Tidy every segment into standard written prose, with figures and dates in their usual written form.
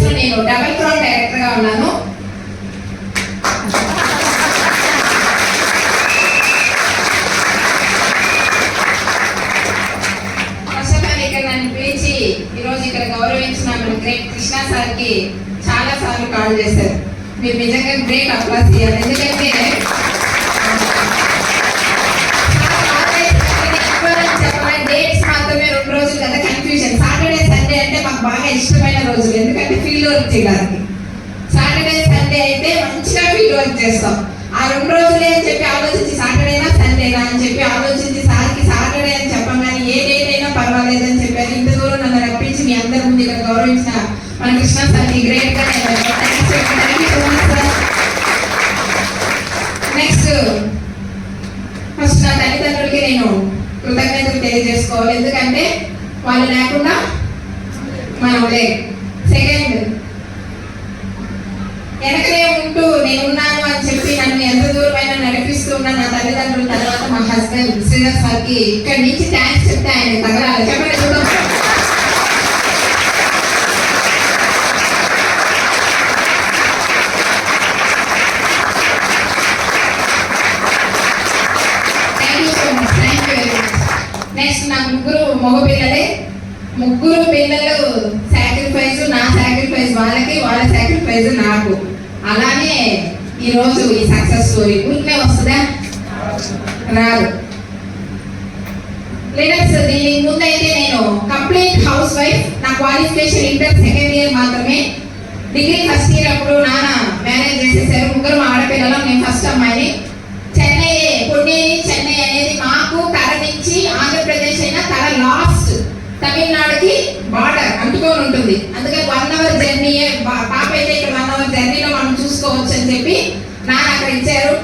లో నేను double crown director గా ఉన్నాను. ఇక్కడ నన్ను పిలిచి ఈరోజు ఇక్కడ గౌరవించిన మన గ్రేట్ కృష్ణ సార్ కి చాలా సార్లు కాల్ చేశారు. మీరు నిజంగా గ్రేట్ అప్లాస్ చేయాలి. ఎందుకంటే డేట్స్ మాత్రమే 2 రోజులు కదా కన్ఫ్యూజన్. సాటర్డే సండే అంటే మాకు బాగా ఇష్టమైన రోజులు, ఎందుకంటే ఫీల్డ్ వర్క్ చేయడానికి. సాటర్డే సండే అయితే మంచిగా ఫీల్డ్ వర్క్ చేస్తాం. ఆ 2 రోజులే అని చెప్పి ఆలోచించి సాటర్డేనా సండేనా అని చెప్పి ఆలోచించి సార్కి సాటర్డే అని చెప్పగానే ఏ డేట్ అయినా పర్వాలేదని చెప్పారు. ఇంత దూరం నన్ను రప్పించి మీ అందరి ముందు ఇక్కడ గౌరవించిన మన కృష్ణ సార్కి గ్రేట్ గా నెక్స్ట్ ఫస్ట్ నా తల్లిదండ్రులకి నేను కృతజ్ఞతలు తెలియజేసుకోవాలి, ఎందుకంటే వాళ్ళు లేకుండా మనం లేదు. సెకండ్, వెనకనే ఉంటూ నేనున్నాను అని చెప్పి నన్ను ఎంత దూరమైనా నడిపిస్తున్న నా తల్లిదండ్రుల తర్వాత మా హస్బెండ్ శ్రీధర్ సార్కి ఇక్కడి నుంచి థ్యాంక్స్ చెప్తే ఆయన తగలాలి. చెప్పండి చూద్దాం. నెక్స్ట్ నా ముగ్గురు మగ పిల్లలే. ముగ్గురు పిల్లలు సాక్రిఫైస్, నా సాక్రిఫైస్ వాళ్ళకి, వాళ్ళ సాక్రిఫైస్ నాకు. అలానే ఈరోజు ఈ సక్సెస్ స్టోరీ ఊరికే వస్తుందా? రాదు. లీడర్స్ దీనికి ముందైతే నేను కంప్లీట్ హౌస్ వైఫ్. నా క్వాలిఫికేషన్ ఇంటర్ సెకండ్ ఇయర్ మాత్రమే. డిగ్రీ ఫస్ట్ ఇయర్ అప్పుడు నాన్న మ్యారేజ్ చేసేసారు. ముగ్గురు ఆడపిల్లలు, నేను ఫస్ట్ అమ్మాయిని. చెన్నై, పొన్నేని చెన్నై అనేది మాకు తర నుంచి ఆంధ్రప్రదేశ్ అయినా తర లాస్ట్ తమిళనాడుకి బార్డర్ అంటుకొని ఉంటుంది. అందుకని 1 hour జర్నీ. పాప అయితే ఇక్కడ 1 hour జర్నీలో మనం చూసుకోవచ్చు అని చెప్పి నాన్న అక్కడ ఇచ్చారు.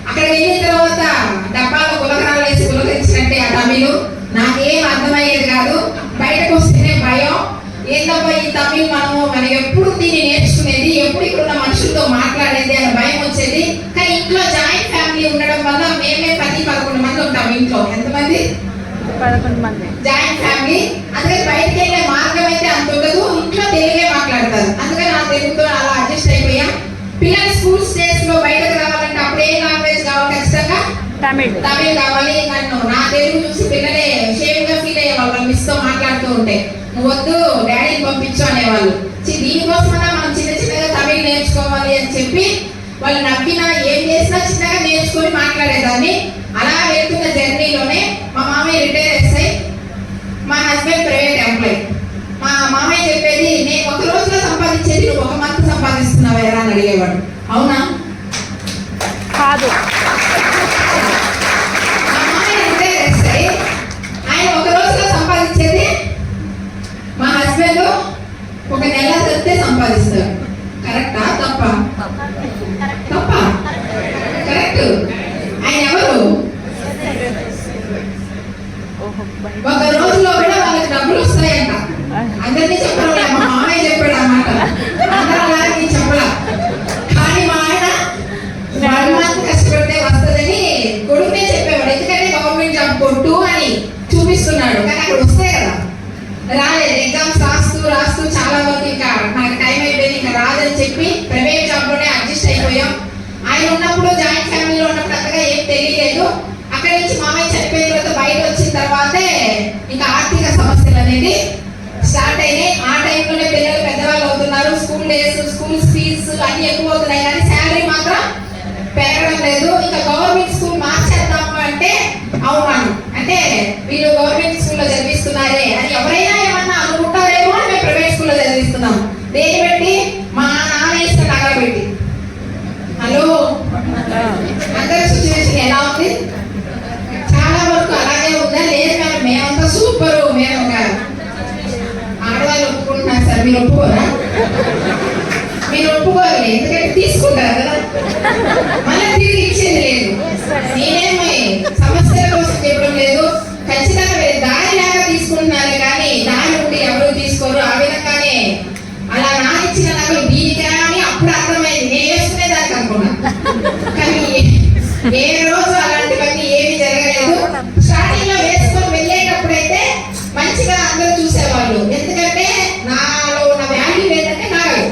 అక్కడ వెళ్ళిన తర్వాత డబ్బాలో గులకరాలు వేసి గులకరించినట్టే ఆ తమిళ్ నాకేం అర్థమయ్యేది కాదు. బయటకు వస్తేనే భయం. ఏందబ్బా ఈ తమిళ్ మనం ఎప్పుడు దీన్ని నేర్చుకునేది, ఎప్పుడు ఇక్కడ ఉన్న మనుషులతో మాట్లాడేది అని భయం వచ్చేది. కానీ ఇంట్లో జాయింట్ ఫ్యామిలీ ఉండడం వల్ల మేమే 10-11 మంది ఉంటాం ఇంట్లో. ఎంతమంది? 11 మంది జాయింట్ ఫ్యామిలీ. అందుకని బయటకు వెళ్ళే మార్గం అయితే అంత ఉండదు. ఇంట్లో తెలుగే మాట్లాడతారు. అందుకని ఆ తెలుగుతో అలా అడ్జస్ట్ అయిపోయాం. పిల్లలు స్కూల్ స్టేజ్ లో బయటకు రావాలంటే అప్పుడు ఏ లాంగ్వేజ్ కావాలి? ఖచ్చితంగా తమిళ్ కావాలి. నన్ను నా తెలుగు చూసి పిల్లలే షేమ్ గా ఫీల్ అయ్యే వాళ్ళు మిస్ తో మాట్లాడుతూ ఉంటే. నువ్వు వద్దు డాడీని పంపించు అనేవాళ్ళు. దీనికోసమన్నా మనం చిన్న చిన్నగా తమిళ్ నేర్చుకోవాలి అని చెప్పి వాళ్ళు నవ్వినా ఏం చేసినా చిన్నగా నేర్చుకొని మాట్లాడేదాన్ని. అలా వెళ్తున్న జర్నీలోనే మా మామయ్య రిటైర్ ఎస్ఐ, మా హస్బెండ్ ప్రైవేట్ ఎంప్లాయ్. మా మామయ్య చెప్పేది, నేను 1 రోజులో సంపాదించేది నువ్వు 1 month సంపాదిస్తున్నావా ఎలా అని అడిగేవాడు. అవునా? కాదు. మా మామయ్య రిటైర్ ఎస్ఐ, ఆయన 1 రోజులో సంపాదించేది మా హస్బెండ్ 1 నెల చదివితే సంపాదిస్తాడు. కరెక్టా? తప్ప? తప్ప. కరెక్ట్. ఆయన ఎవరు? 1 రోజులో కూడా వాళ్ళకి డబ్బులు వస్తాయంట. అందరినీ చెప్పడం మా మామయ్య చెప్పాడు అన్నమాట. అందరూ చెప్పలా. కానీ మా ఆయన 1 month కష్టపడితే వస్తుందని కొడుకునే చెప్పేవాడు. ఎందుకంటే గవర్నమెంట్ జాబ్ కొట్టు అని చూపిస్తున్నాడు. కానీ అక్కడ వస్తాయి కదా, రాలేదు. ఎగ్జామ్స్ రాస్తూ చాలా వరకు ఇంకా మనకు టైం అయిపోయింది, ఇంకా రాదని చెప్పి ప్రైవేట్ జాబ్ లోనే అడ్జస్ట్ అయిపోయాం. ఆయన ఉన్నప్పుడు జాయింట్ ఫ్యామిలీలో ఉన్నప్పుడు అంతగా ఏం తెలియలేదు. అక్కడి నుంచి మామయ్య చనిపోయిన తర్వాత బయట వచ్చిన తర్వాతే ఇంకా ఆర్థిక సమస్యలు అనేది స్టార్ట్ అయినాయి. ఆ టైంలోనే పిల్లలు పెద్దవాళ్ళు అవుతున్నారు. స్కూల్ డేస్, స్కూల్ ఫీజు అన్ని ఎక్కువ అవుతున్నాయి, కానీ శాలరీ మాత్రం పెరగడం లేదు. ఇంకా గవర్నమెంట్ స్కూల్ మార్చేద్దాము అంటే అవమానం. అంటే వీళ్ళు గవర్నమెంట్ స్కూల్లో చదివిస్తున్నారే అని ఎవరైనా ఏమన్నా అనుకుంటారేమో అని మేము ప్రైవేట్ స్కూల్లో చదివిస్తున్నాం. దేని బట్టి? మా నాన్న వేసిన నగర పెట్టి. హలో, అందరి సిచ్యువేషన్ ఎలా ఉంది? చాలా వరకు అలాగే ఉందా? లేదు. కానీ మేమంతా సూపరు. మేము ఒక ఆడవాళ్ళు ఒప్పుకుంటున్నారు సార్. మీరు ఒప్పుకోరా? మీరు ఒప్పుకోవాలి, ఎందుకంటే తీసుకుంటారు కదా, మళ్ళీ తిరిగి ఇచ్చేది లేదు. నేనేమి సమస్యల కోసం చెప్పడం లేదు. ఖచ్చితంగా మీరు దారిలాగా తీసుకుంటున్నారు, కానీ దారి ఉండి ఎవరు తీసుకోరు. ఆ విధంగానే అలా నానిచ్చిన నగలు దీనికా అని అప్పుడు అర్థమైంది. నేను వేసుకునే దానికి అనుకున్నా, కానీ ఏ రోజు అలాంటివన్నీ ఏమీ జరగలేదు. స్టార్టింగ్ లో వేసుకొని వెళ్ళేటప్పుడు అయితే మంచిగా అందరూ చూసేవాళ్ళు. ఎందుకంటే నాలో ఉన్న వాల్యూ ఏంటంటే నగలు.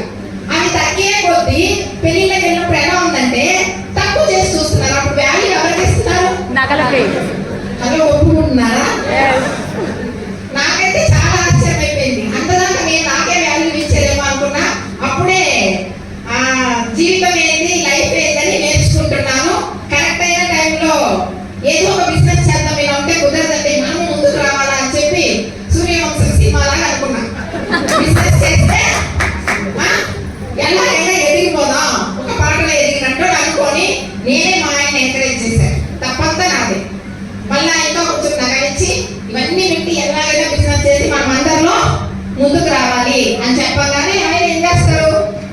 ముందుకు రావాలి అని చెప్పగానే ఆయన ఏం చేస్తారు,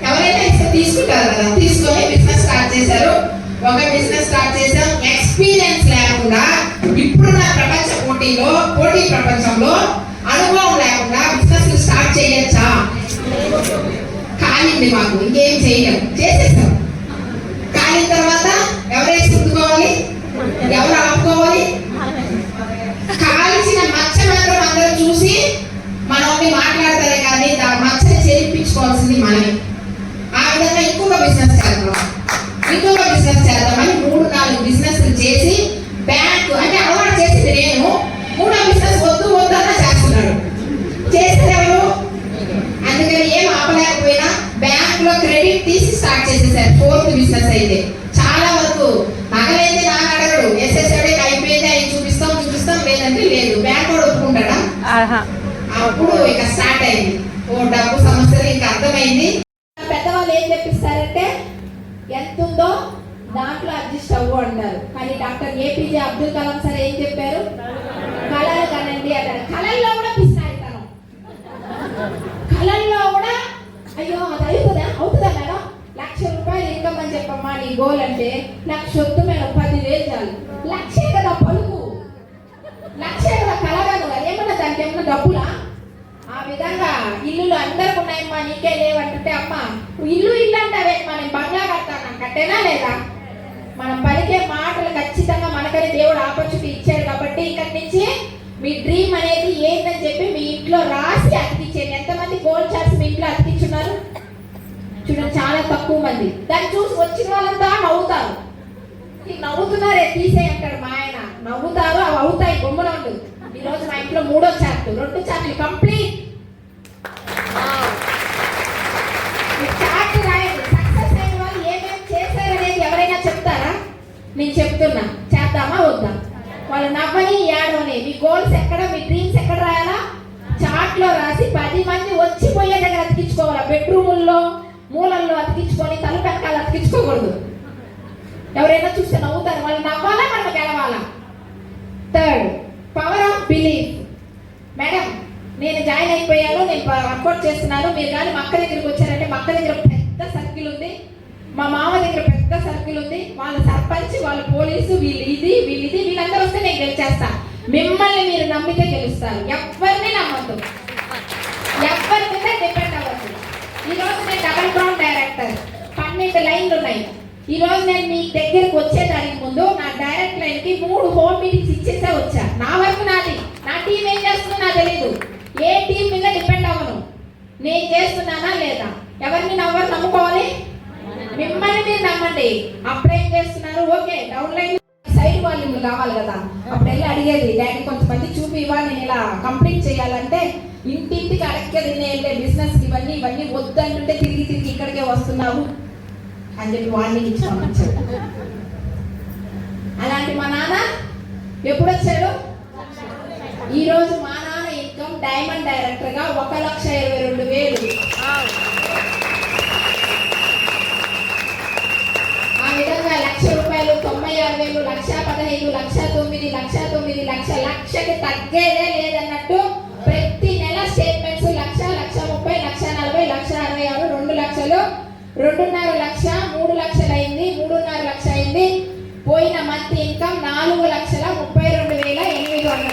ఎవరైనా ఇస్తే తీసుకుంటారు కదా, తీసుకొని బిజినెస్ స్టార్ట్ చేశారు. ఒక బిజినెస్ స్టార్ట్ చేసాం. ఎక్స్పీరియన్స్ లేకుండా ఇప్పుడున్న పోటీ ప్రపంచంలో అనుభవం లేకుండా బిజినెస్ స్టార్ట్ చేయొచ్చా? కాలింది మాకు, ఇంకేం చేయలేము, చేసేసాం. కాలిన తర్వాత ఎవరైనా సర్దుకోవాలి, ఎవరు ఆపుకోవాలి? కాల్చిన మచ్చ మాత్రం అందరూ చూసి మనల్ని మాట్లాడతారే కానీ మచ్చని చేయించుకోవాల్సింది మనమే. ఆ విధంగా ఇంకొక బిజినెస్ చేద్దామని 3-4 బిజినెస్లు చేసి బ్యాంకు అంటే అలవాటు చేసింది నేను. 3వ బిజినెస్ వద్దు అన్నా చేస్తున్నాడు. చేస్తే ఎవరు? అందుకని ఏం ఆపలేకపోయినా బ్యాంక్ లో క్రెడిట్ తీసి స్టార్ట్ చేసేసారు. 4th బిజినెస్ అయితే చాలా వరకు నగలైతే నాకు అడగడు, ఎస్ఎస్ఐడి అయిపోయింది అవి చూపిస్తాం లేదంటే లేదు. బ్యాంక్ కూడా ఒప్పుకుంటాడా? అప్పుడు ఇక స్టార్ట్ అయింది. డబ్బు సమస్యలు ఇంకా అర్థమైంది. పెద్దవాళ్ళు ఏం చెప్పిస్తారంటే ఎంత ఉందో దాంట్లో అడ్జస్ట్ అవ్వు అంటారు. కానీ doctor APJ Abdul Kalam sir ఏం చెప్పారు? కళలు కనండి అంటారు. కళల్లో కూడా పిసినారితనం, కళల్లో కూడా అయ్యో అది అవుతుందా మేడం, 1,00,000 రూపాయలు ఇన్కమ్ అని చెప్పమ్మా నీ గోల్ అంటే 1,00,000 వద్దు మేడం 10,000 చాలు. 1,00,000 కదా పలుకు, 1,00,000 కదా కలగదు, అదేమన్నా దానికి ఏమన్నా డబ్బులా? ఆ విధంగా ఇల్లులు అందరికి ఉన్నాయమ్మా నీకే లేవంటే అమ్మ ఇల్లు అంటావే, మనం బంగ్లా కడతాను కట్టేనా లేదా? మనం పలికే మాటలు ఖచ్చితంగా మనకని దేవుడు ఆపర్చునిటీ ఇచ్చాడు. కాబట్టి ఇక్కడి నుంచి మీ డ్రీమ్ అనేది ఏంటని చెప్పి మీ ఇంట్లో రాసి అతికించేయండి. ఎంతమంది గోల్ చార్ట్స్ మీ ఇంట్లో అతికించున్నారు? చూడండి, చాలా తక్కువ మంది. దాన్ని చూసి వచ్చిన వాళ్ళంతా నవ్వుతారు. నవ్వుతున్నారే తీసే అంటాడు మా ఆయన. నవ్వుతారు, అవి అవుతాయి, బొమ్మలు ఉండు. ఈ రోజు మా ఇంట్లో 3వ చార్ట్, 2 చార్ట్లు కంప్లీట్. చార్ట్ రాయండి. సక్సెస్ అయిన వాళ్ళు ఏమేమి చేశారనేది ఎవరైనా చెప్తారా? నేను చెప్తున్నా, చేద్దామా వద్దా? వాళ్ళు నవ్వని ఏడవని. మీ గోల్స్ ఎక్కడ, మీ డ్రీమ్స్ ఎక్కడ రాయాలా? చార్ట్ లో రాసి 10 మంది వచ్చిపోయే దగ్గర అతికించుకోవాలా. బెడ్రూముల్లో మూలల్లో అతికించుకొని తలుపు వెనకాల అతికించుకోకూడదు. ఎవరైనా చూస్తే నవ్వుతారు. వాళ్ళు నవ్వాలా, మనం గెలవాలా? 3rd, power of belief. Madam నేను జాయిన్ అయిపోయాను, నేను వర్కౌట్ చేస్తున్నాను, మీరు కానీ మా అక్క దగ్గరికి వచ్చారంటే మా అక్క దగ్గర పెద్ద సర్కిల్ ఉంది, మా మామ దగ్గర పెద్ద సర్కిల్ ఉంది, వాళ్ళ సర్పంచ్, వాళ్ళ పోలీసు, వీళ్ళందరూ వస్తే నేను గెలిచేస్తా. మిమ్మల్ని మీరు నమ్మితే గెలుస్తారు. ఎవరిని నమ్మద్దు, ఎవరి మీద డిపెండ్ అవ్వద్దు. ఈరోజు నేను డబల్ గ్రౌండ్ డైరెక్టర్, 12 లైన్లు ఉన్నాయి. ఈ రోజు నేను మీ దగ్గరకు వచ్చేదానికి ముందు నా డైరెక్ట్ లైన్ కి 3 హోమ్ మీటింగ్స్ ఇచ్చేసే వచ్చా. నా వరకు నాది, నా టీం ఏం చేస్తుందో నాకు తెలియదు. ఏ టీం మీద డిపెండ్ అవ్వను, నేను చేస్తున్నానా లేదా. ఎవరిని నమ్ముకోవాలి? మిమ్మల్ని మీరు నమ్మండి. అప్పుడేం చేస్తున్నారు? Okay down line side volume కావాలి కదా. అప్పుడు వెళ్ళి అడిగేది, డాడీ కొంతమంది చూపి ఇవ్వాలి, నేను ఇలా కంప్లీట్ చేయాలంటే ఇంటింటికి అడగేది. నేను బిజినెస్ ఇవన్నీ వద్దంటుంటే తిరిగి ఇక్కడికే వస్తున్నావు అని చెప్పి వార్నింగ్ ఇచ్చి పంపించాడు. అలాంటి మా నాన్న ఎప్పుడు వచ్చాడు? ఈ రోజు మా నాన్న ఇన్కమ్ డైమండ్ డైరెక్టర్ గా 1,22,000. ఆ విధంగా 1,00,000 రూపాయలు, 96,000, 1,15,000, 1,09,000, 1,09,000, లక్షకి తగ్గేదే లేదన్నట్టు ప్రతి నెల స్టేట్మెంట్స్ 1,00,000, 1,30,000, 1,40,000, 1,66,000, 2 లక్షలు, 2.5 లక్షలు, 3 లక్షలు అయింది, 3.5 లక్షలు అయింది. పోయిన మంత్ ఇన్కమ్ 4,32,800.